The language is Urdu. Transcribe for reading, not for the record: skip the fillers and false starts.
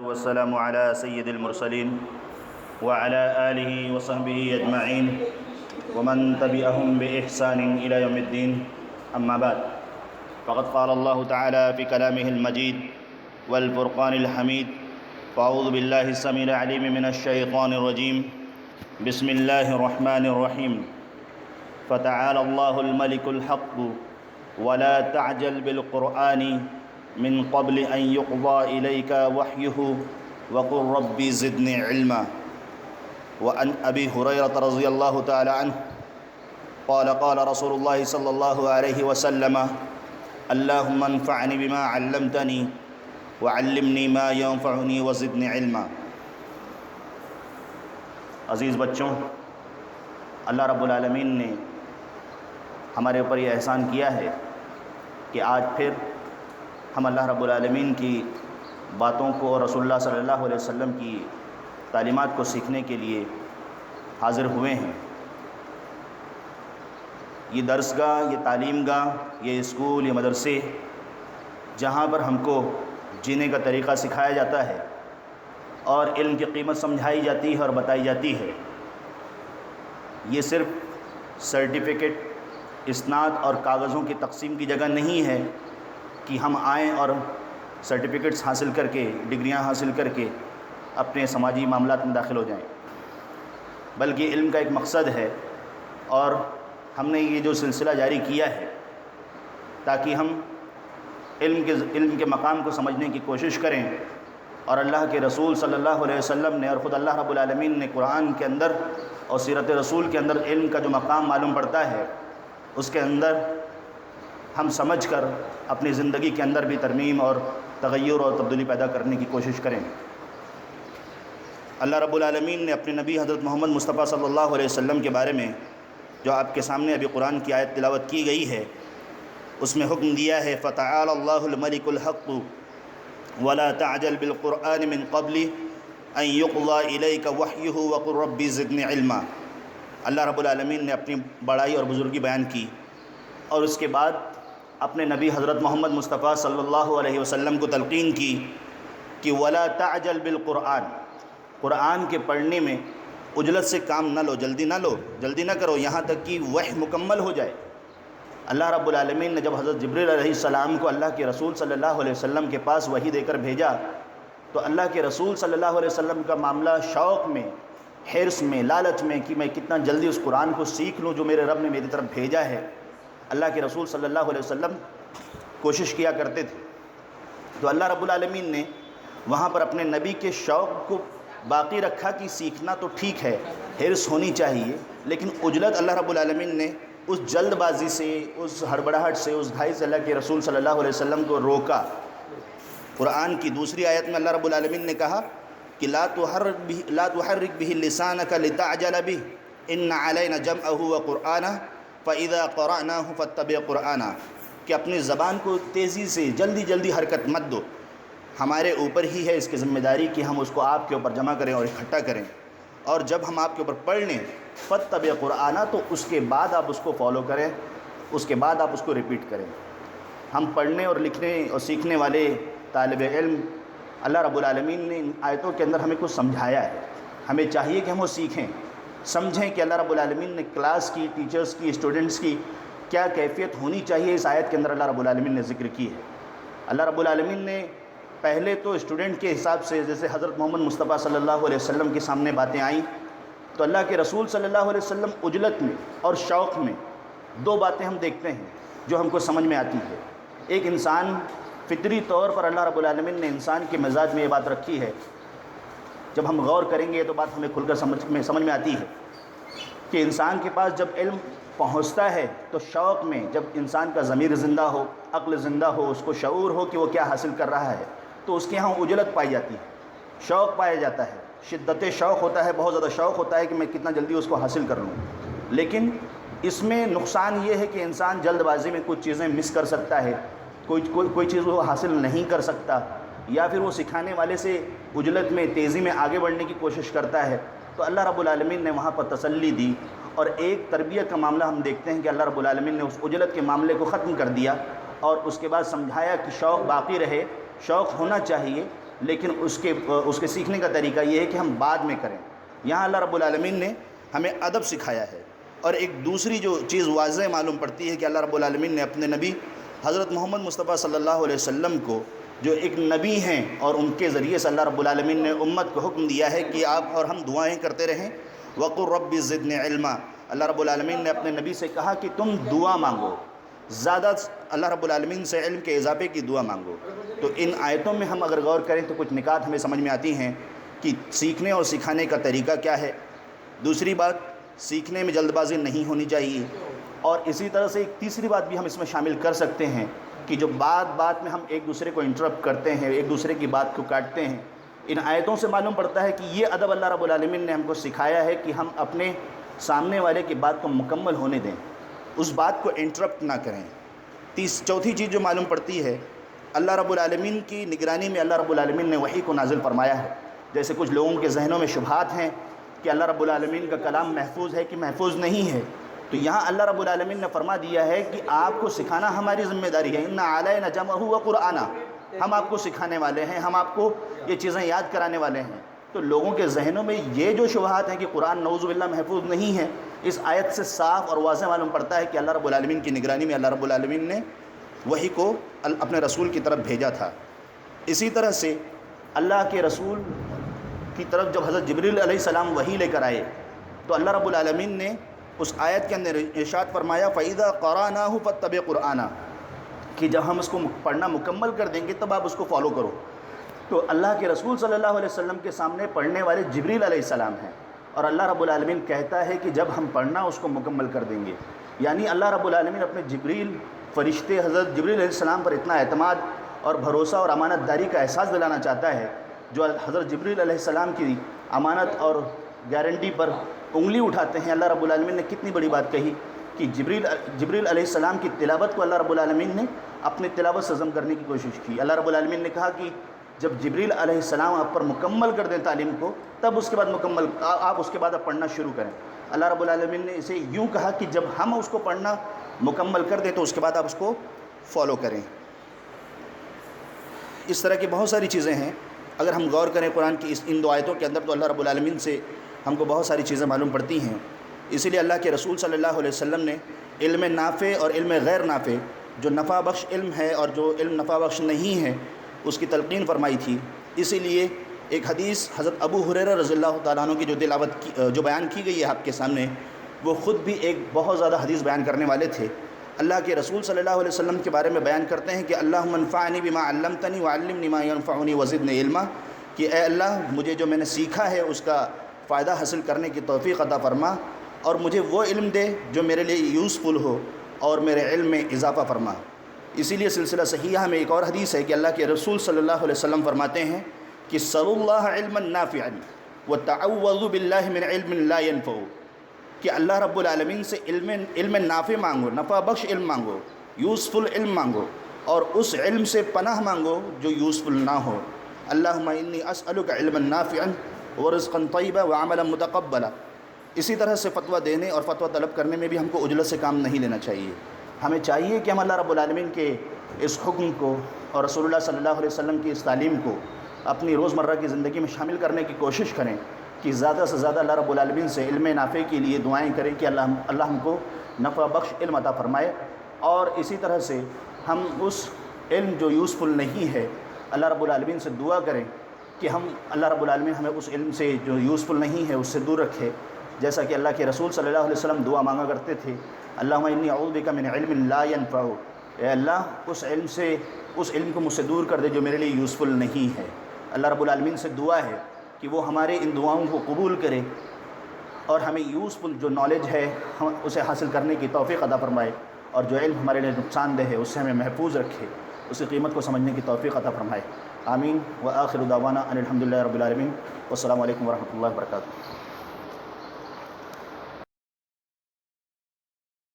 والسلام على سيد المرسلين وعلى آله وصحبه أجمعين ومن تبعهم بإحسان إلى يوم الدين. أما بعد، فقد قال الله تعالى في كلامه المجيد والفرقان الحميد: فأعوذ بالله السميع العليم من الشيطان الرجيم. بسم الله الرحمن الرحيم. فتعالى الله الملك الحق ولا تعجل بالقرآن من قبل أن يقضى إليك وحيه وقل ربي زدني علما. وعن أبي هريرة رضي الله تعالى عنه قال قال رسول الله صلى الله عليه وسلم: اللهم انفعني بما علمتني وعلمني ما ينفعني وزدني علما. عزیز بچوں، اللہ رب العالمین نے ہمارے اوپر یہ احسان کیا ہے کہ آج پھر ہم اللہ رب العالمین کی باتوں کو اور رسول اللہ صلی اللہ علیہ وسلم کی تعلیمات کو سیکھنے کے لیے حاضر ہوئے ہیں. یہ درس گاہ، یہ تعلیم گاہ، یہ اسکول، یہ مدرسے، جہاں پر ہم کو جینے کا طریقہ سکھایا جاتا ہے اور علم کی قیمت سمجھائی جاتی ہے اور بتائی جاتی ہے، یہ صرف سرٹیفکیٹ، اسناد اور کاغذوں کی تقسیم کی جگہ نہیں ہے کہ ہم آئیں اور سرٹیفکیٹس حاصل کر کے، ڈگریاں حاصل کر کے اپنے سماجی معاملات میں داخل ہو جائیں، بلکہ علم کا ایک مقصد ہے. اور ہم نے یہ جو سلسلہ جاری کیا ہے تاکہ ہم علم کے مقام کو سمجھنے کی کوشش کریں. اور اللہ کے رسول صلی اللہ علیہ وسلم نے اور خود اللہ رب العالمین نے قرآن کے اندر اور سیرت رسول کے اندر علم کا جو مقام معلوم پڑتا ہے، اس کے اندر ہم سمجھ کر اپنی زندگی کے اندر بھی ترمیم اور تغیر اور تبدیلی پیدا کرنے کی کوشش کریں. اللہ رب العالمین نے اپنے نبی حضرت محمد مصطفیٰ صلی اللہ علیہ وسلم کے بارے میں جو آپ کے سامنے ابھی قرآن کی آیت تلاوت کی گئی ہے، اس میں حکم دیا ہے: فتعالى اللہ الملک الحق ولا تعجل بالقرآن من قبل ان يقضى إليك وحيه وقل ربي زدني علما. اللہ رب العالمین نے اپنی بڑائی اور بزرگی بیان کی اور اس کے بعد اپنے نبی حضرت محمد مصطفیٰ صلی اللہ علیہ وسلم کو تلقین کی کہ ولا تعجل بالقرآن، قرآن کے پڑھنے میں عجلت سے کام نہ لو، جلدی نہ کرو یہاں تک کہ وحی مکمل ہو جائے. اللہ رب العالمین نے جب حضرت جبریل علیہ السلام کو اللہ کے رسول صلی اللہ علیہ وسلم کے پاس وحی دے کر بھیجا تو اللہ کے رسول صلی اللہ علیہ وسلم کا معاملہ شوق میں، حرص میں، لالچ میں کہ میں کتنا جلدی اس قرآن کو سیکھ لوں جو میرے رب نے میری طرف بھیجا ہے. اللہ کے رسول صلی اللہ علیہ وسلم کوشش کیا کرتے تھے. تو اللہ رب العالمین نے وہاں پر اپنے نبی کے شوق کو باقی رکھا کہ سیکھنا تو ٹھیک ہے، حرص ہونی چاہیے، لیکن عجلت اللہ رب العالمین نے اس جلد بازی سے، اس ہڑبڑاہٹ سے، اس گھائی سے اللہ کے رسول صلی اللہ علیہ وسلم کو روکا. قرآن کی دوسری آیت میں اللہ رب العالمین نے کہا کہ لا تحرک به لسانک لتعجل به ان علینا جمعہ وقرآنہ فاذا قرأناہ فاتبع قرآنہ، کہ اپنی زبان کو تیزی سے جلدی حرکت مت دو، ہمارے اوپر ہی ہے اس کی ذمہ داری کہ ہم اس کو آپ کے اوپر جمع کریں اور اکٹھا کریں، اور جب ہم آپ کے اوپر پڑھ لیں فاتبع قرآنہ تو اس کے بعد آپ اس کو فالو کریں، اس کے بعد آپ اس کو ریپیٹ کریں. ہم پڑھنے اور لکھنے اور سیکھنے والے طالب علم، اللہ رب العالمین نے ان آیتوں کے اندر ہمیں کچھ سمجھایا ہے. ہمیں چاہیے کہ ہم وہ سیکھیں، سمجھیں کہ اللہ رب العالمین نے کلاس کی، ٹیچرز کی، اسٹوڈنٹس کی کیا کیفیت ہونی چاہیے. اس آیت کے اندر اللہ رب العالمین نے ذکر کی ہے. اللہ رب العالمین نے پہلے تو اسٹوڈنٹ کے حساب سے، جیسے حضرت محمد مصطفیٰ صلی اللہ علیہ وسلم کے سامنے باتیں آئیں تو اللہ کے رسول صلی اللہ علیہ وسلم عجلت میں اور شوق میں دو باتیں ہم دیکھتے ہیں جو ہم کو سمجھ میں آتی ہے. ایک انسان فطری طور پر اللہ رب العالمین نے انسان کے مزاج میں یہ بات رکھی ہے، جب ہم غور کریں گے تو بات ہمیں کھل کر سمجھ میں آتی ہے کہ انسان کے پاس جب علم پہنچتا ہے تو شوق میں، جب انسان کا ضمیر زندہ ہو، عقل زندہ ہو، اس کو شعور ہو کہ وہ کیا حاصل کر رہا ہے، تو اس کے ہاں عجلت پائی جاتی ہے، شوق پایا جاتا ہے، شدت شوق ہوتا ہے، بہت زیادہ شوق ہوتا ہے کہ میں کتنا جلدی اس کو حاصل کر لوں. لیکن اس میں نقصان یہ ہے کہ انسان جلد بازی میں کچھ چیزیں مس کر سکتا ہے، کوئی چیز وہ حاصل نہیں کر سکتا، یا پھر وہ سکھانے والے سے عجلت میں، تیزی میں آگے بڑھنے کی کوشش کرتا ہے. تو اللہ رب العالمین نے وہاں پر تسلی دی اور ایک تربیت کا معاملہ ہم دیکھتے ہیں کہ اللہ رب العالمین نے اس عجلت کے معاملے کو ختم کر دیا اور اس کے بعد سمجھایا کہ شوق باقی رہے، شوق ہونا چاہیے، لیکن اس کے سیکھنے کا طریقہ یہ ہے کہ ہم بعد میں کریں۔ یہاں اللہ رب العالمین نے ہمیں ادب سکھایا ہے۔ اور ایک دوسری جو چیز واضح معلوم پڑتی ہے کہ اللہ رب العالمین نے اپنے نبی حضرت محمد مصطفیٰ صلی اللہ علیہ وسلم کو، جو ایک نبی ہیں اور ان کے ذریعے سے اللہ رب العالمین نے امت کو حکم دیا ہے کہ آپ اور ہم دعائیں کرتے رہیں۔ وَقُلْ رَبِّ زِدْنِي عِلْمًا، اللہ رب العالمین نے اپنے نبی سے کہا کہ تم دعا مانگو، زیادہ اللہ رب العالمین سے علم کے اضافے کی دعا مانگو۔ تو ان آیتوں میں ہم اگر غور کریں تو کچھ نکات ہمیں سمجھ میں آتی ہیں کہ سیکھنے اور سکھانے کا طریقہ کیا ہے۔ دوسری بات، سیکھنے میں جلد بازی نہیں ہونی چاہیے۔ اور اسی طرح سے ایک تیسری بات بھی ہم اس میں شامل کر سکتے ہیں کہ جو بات میں ہم ایک دوسرے کو انٹرپٹ کرتے ہیں، ایک دوسرے کی بات کو کاٹتے ہیں، ان آیتوں سے معلوم پڑتا ہے کہ یہ ادب اللہ رب العالمین نے ہم کو سکھایا ہے کہ ہم اپنے سامنے والے کی بات کو مکمل ہونے دیں، اس بات کو انٹرپٹ نہ کریں۔ چوتھی چیز جو معلوم پڑتی ہے، اللہ رب العالمین کی نگرانی میں اللہ رب العالمین نے وحی کو نازل فرمایا ہے۔ جیسے کچھ لوگوں کے ذہنوں میں شبہات ہیں کہ اللہ رب العالمین کا کلام محفوظ ہے کہ محفوظ نہیں ہے، تو یہاں اللہ رب العالمین نے فرما دیا ہے کہ آپ کو سکھانا ہماری ذمہ داری ہے۔ اِنَّ عَلَيْنَا جَمْعَهُ وَقُرْآنَهُ، ہم آپ کو سکھانے والے ہیں، ہم آپ کو یہ چیزیں یاد کرانے والے ہیں۔ تو لوگوں کے ذہنوں میں یہ جو شبہات ہیں کہ قرآن نعوذ باللہ محفوظ نہیں ہے، اس آیت سے صاف اور واضح معلوم پڑتا ہے کہ اللہ رب العالمین کی نگرانی میں اللہ رب العالمین نے وحی کو اپنے رسول کی طرف بھیجا تھا۔ اسی طرح سے اللہ کے رسول کی طرف جب حضرت جبریل علیہ السلام وحی لے کر آئے تو اللہ رب العالمین نے اس آیت کے اندر ارشاد فرمایا فَإِذَا قَرَأْنَاهُ فَاتَّبِعْ قُرْآنَهُ، کہ جب ہم اس کو پڑھنا مکمل کر دیں گے تب آپ اس کو فالو کرو۔ تو اللہ کے رسول صلی اللہ علیہ وسلم کے سامنے پڑھنے والے جبریل علیہ السلام ہیں، اور اللہ رب العالمین کہتا ہے کہ جب ہم پڑھنا اس کو مکمل کر دیں گے۔ یعنی اللہ رب العالمین اپنے جبریل فرشتے حضرت جبریل علیہ السلام پر اتنا اعتماد اور بھروسہ اور امانت داری کا احساس دلانا چاہتا ہے، جو حضرت جبریل علیہ السلام کی امانت اور گارنٹی پر انگلی اٹھاتے ہیں۔ اللہ رب العالمین نے کتنی بڑی بات کہی کہ جبریل علیہ السلام کی تلاوت کو اللہ رب العالمین نے اپنی تلاوت سے ضم کرنے کی کوشش کی۔ اللہ رب العالمین نے کہا کہ جب جبریل علیہ السلام آپ پر مکمل کر دیں تعلیم کو، تب اس کے بعد آپ اس کے بعد پڑھنا شروع کریں۔ اللہ رب العالمین نے اسے یوں کہا کہ جب ہم اس کو پڑھنا مکمل کر دیں تو اس کے بعد آپ اس کو فالو کریں۔ اس طرح کی بہت ساری چیزیں ہیں، اگر ہم غور کریں قرآن کی ان دو آیتوں کے اندر تو اللہ رب العالمین سے ہم کو بہت ساری چیزیں معلوم پڑتی ہیں۔ اسی لیے اللہ کے رسول صلی اللہ علیہ وسلم نے علم نافع اور علم غیر نافع، جو نفع بخش علم ہے اور جو علم نفع بخش نہیں ہے، اس کی تلقین فرمائی تھی۔ اسی لیے ایک حدیث حضرت ابو ہریرہ رضی اللہ تعالیٰ عنہ کی جو بیان کی گئی ہے آپ کے سامنے، وہ خود بھی ایک بہت زیادہ حدیث بیان کرنے والے تھے۔ اللہ کے رسول صلی اللہ علیہ وسلم کے بارے میں بیان کرتے ہیں کہ اللہم انفعنی بما علمتنی وعلمنی ما ینفعنی وزدنی علما، کہ اے اللہ مجھے جو میں نے سیکھا ہے اس کا فائدہ حاصل کرنے کی توفیق عطا فرما، اور مجھے وہ علم دے جو میرے لیے یوزفل ہو اور میرے علم میں اضافہ فرما۔ اسی لیے سلسلہ صحیحہ میں ایک اور حدیث ہے کہ اللہ کے رسول صلی اللہ علیہ وسلم فرماتے ہیں کہ صلوا اللہ علما نافعا وتعوذوا باللہ من علم لا ينفع، کہ اللہ رب العالمین سے علم نافع مانگو، نفع بخش علم مانگو، یوزفل علم مانگو، اور اس علم سے پناہ مانگو جو یوزفل نہ ہو۔ اللہم انی اسألک علما نافعا ورزقا طیبا وعملا متقبلا۔ اسی طرح سے فتویٰ دینے اور فتویٰ طلب کرنے میں بھی ہم کو عجلت سے کام نہیں لینا چاہیے۔ ہمیں چاہیے کہ ہم اللہ رب العالمین کے اس حکم کو اور رسول اللہ صلی اللہ علیہ وسلم کی اس تعلیم کو اپنی روزمرہ کی زندگی میں شامل کرنے کی کوشش کریں، کہ زیادہ سے زیادہ اللہ رب العالمین سے علم نافع کے لیے دعائیں کریں کہ اللہ ہم کو نفع بخش علم عطا فرمائے، اور اسی طرح سے ہم اس علم جو یوزفل نہیں ہے اللہ رب العالمین سے دعا کریں کہ اللہ رب العالمین ہمیں اس علم سے جو یوزفل نہیں ہے اس سے دور رکھے، جیسا کہ اللہ کے رسول صلی اللہ علیہ وسلم دعا مانگا کرتے تھے، اللہم انی اعوذ بک من علم لا ینفع، اے اللہ اس علم کو مجھ سے دور کر دے جو میرے لیے یوزفل نہیں ہے۔ اللہ رب العالمین سے دعا ہے کہ وہ ہمارے ان دعاؤں کو قبول کرے اور ہمیں یوزفل جو نالج ہے اسے حاصل کرنے کی توفیق عطا فرمائے، اور جو علم ہمارے لیے نقصان دہ ہے اس سے ہمیں محفوظ رکھے، اس کی قیمت کو سمجھنے کی توفیق عطا فرمائے۔ آمین۔ وآخر دعوانا ان الحمد للہ رب العالمین، والسلام علیکم ورحمۃ اللہ وبرکاتہ۔